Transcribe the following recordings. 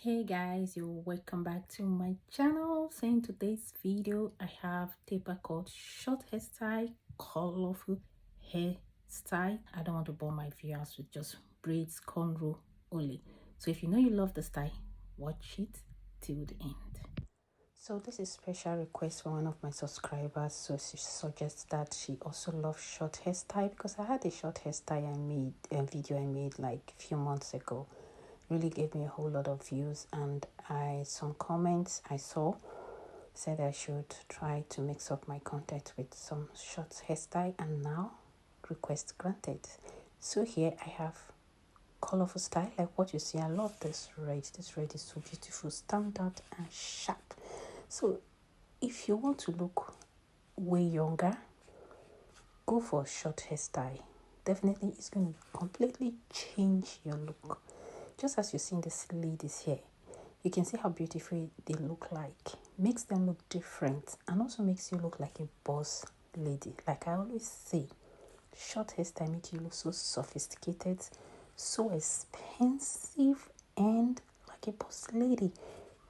Hey guys, you're welcome back to my channel. So in today's video I have taper called short hairstyle, colorful hairstyle. I don't want to bore my viewers with just braids, cornrow only. So if you know you love the style, watch it till the end. So this is special request from one of my subscribers. So she suggests that she also loves short hairstyle because I had a short hairstyle I made a video I made like a few months ago. Really gave me a whole lot of views, and some comments I saw said I should try to mix up my content with some short hairstyle, and now request granted. So here I have colorful style like what you see. I love this red. This red is so beautiful, stand out and sharp. So if you want to look way younger, go for a short hairstyle. Definitely it's going to completely change your look. Just as you see in this ladies here, you can see how beautiful they look like. Makes them look different and also makes you look like a boss lady. Like I always say, short hairstyle makes you look so sophisticated, so expensive, and like a boss lady,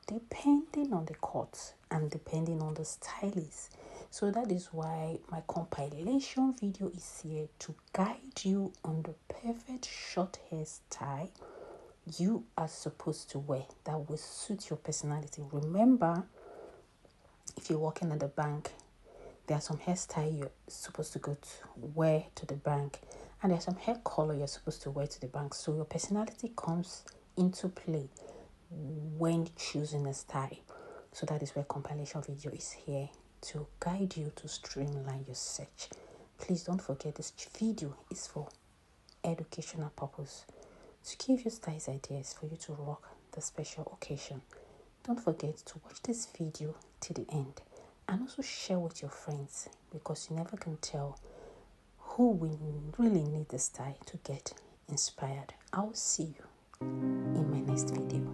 depending on the cut and depending on the stylist. So that is why my compilation video is here to guide you on the perfect short hairstyle you are supposed to wear that will suit your personality. Remember, if you're working at the bank, there are some hairstyle you're supposed to wear to the bank, and there's some hair color you're supposed to wear to the bank. So your personality comes into play when choosing a style. So that is where compilation video is here to guide you to streamline your search. Please don't forget, this video is for educational purpose, to give you styles ideas for you to rock the special occasion. Don't forget to watch this video to the end and also share with your friends, because you never can tell who will really need the style to get inspired. I'll see you in my next video.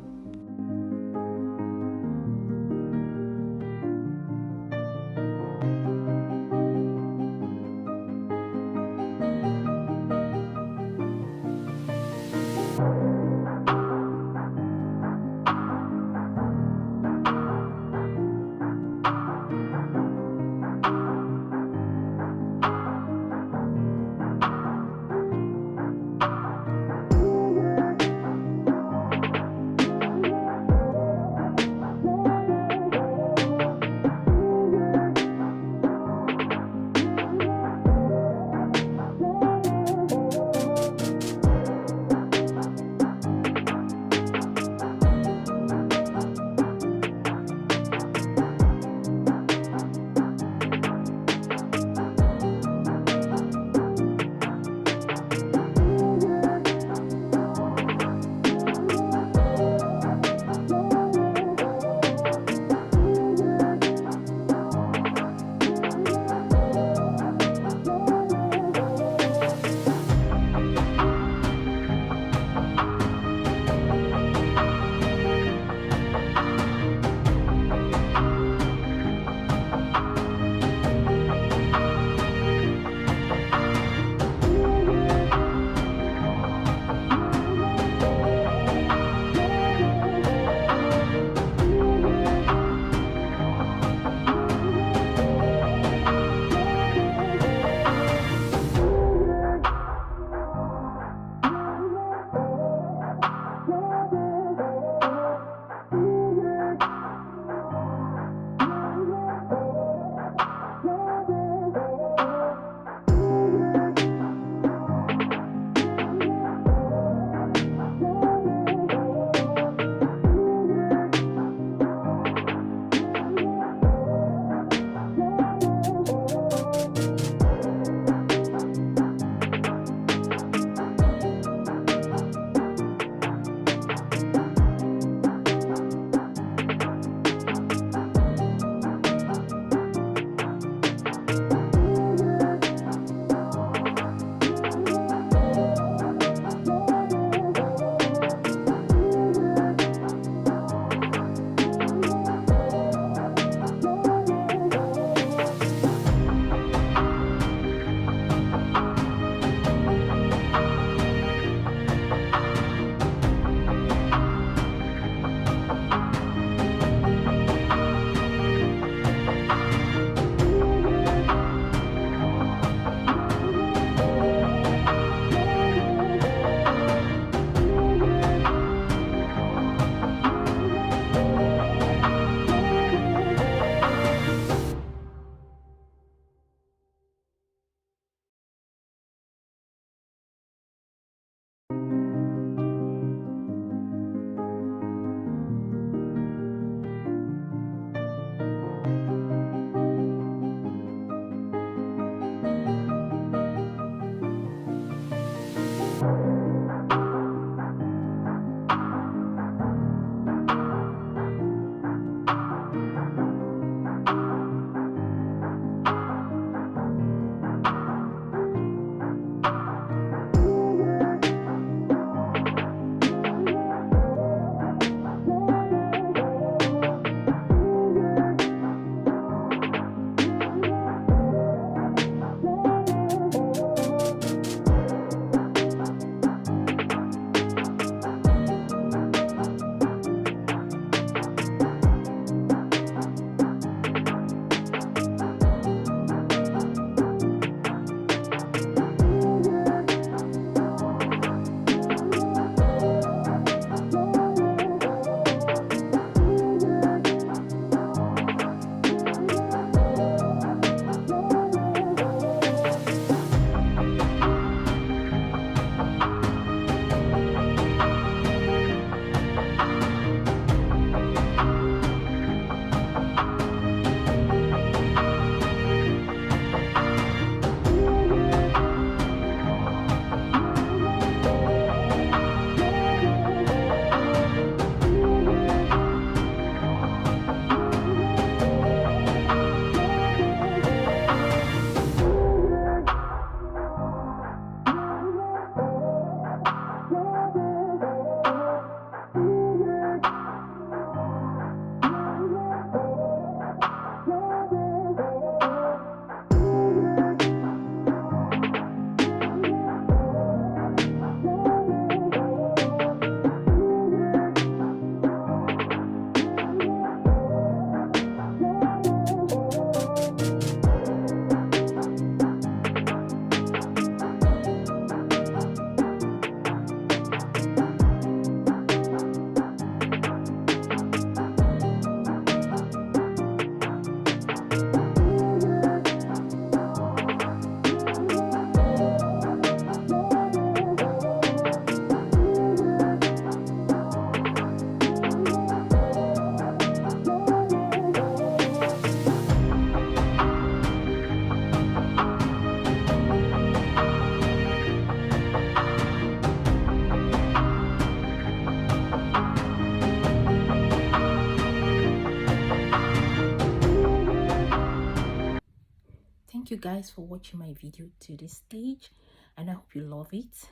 thank you guys for watching my video to this stage, and I hope you love it.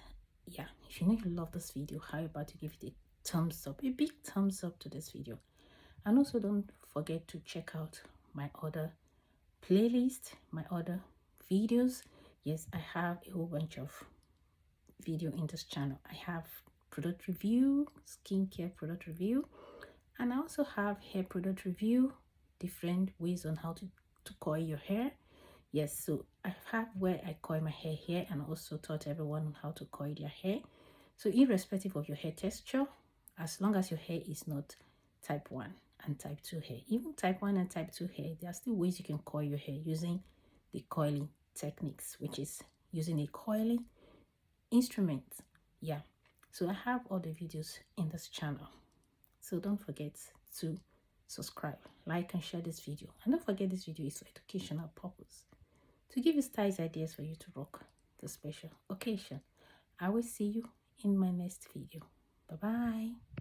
Yeah, if you know you love this video, how about to give it a thumbs up, a big thumbs up to this video. And also don't forget to check out my other playlist, my other videos. Yes, I have a whole bunch of video in this channel. I have product review, skincare product review, and I also have hair product review, different ways on how to coil your hair. Yes, so I have where I coil my hair here, and also taught everyone on how to coil their hair. So irrespective of your hair texture, as long as your hair is not type 1 and type 2 hair, even type 1 and type 2 hair, there are still ways you can coil your hair using the coiling techniques, which is using a coiling instrument. Yeah, so I have all the videos in this channel, so don't forget to subscribe, like, and share this video. And don't forget, this video is for educational purpose, to give you styles ideas for you to rock the special occasion. I will see you in my next video. Bye bye.